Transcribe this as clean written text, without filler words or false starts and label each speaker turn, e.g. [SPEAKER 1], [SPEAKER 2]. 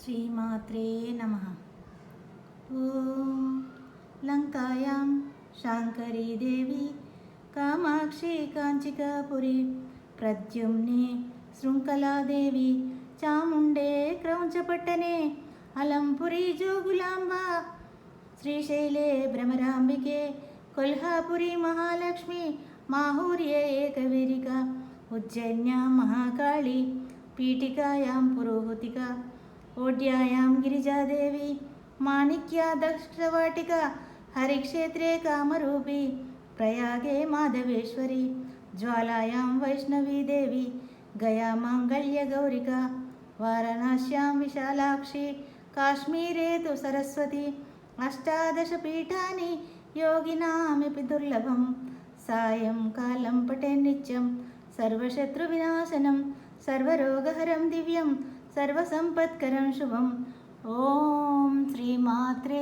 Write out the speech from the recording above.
[SPEAKER 1] శ్రీమాత్రే నమః. ఓం లంకాయాం శాంకరీ దేవి కామాక్షి కాంచికాపురి ప్రద్యుమ్నే శృంఖలాదేవి చాముండే క్రౌంచపట్టనే అలంపురి జోగులాంబ శ్రీశైలే భ్రమరాంబికే కొల్హాపురి మహాలక్ష్మి మాహూర్యే ఏకవీరిక ఉజ్జయిన్యాం మహాకాళి పీఠికాయాం పురోహతిక ఓడ్యాయాం గిరిజాదేవి మాణిక్యా దక్షవాటిక హరిక్షేత్రే కామరూపి ప్రయాగే మాధవేశ్వరి జ్వాలాయాం వైష్ణవీదేవి గయా మాంగళ్యగౌరిక వారణాస్యాం విశాలాక్షి కాశ్మీరే తు సరస్వతి అష్టాదశపీఠాని యోగినామపి దుర్లభం సాయంకాలం పటే నిత్యం సర్వశత్రువినాశనం సర్వరోగహరం దివ్యం సర్వసంపత్కరం శుభం. ఓం శ్రీమాత్రే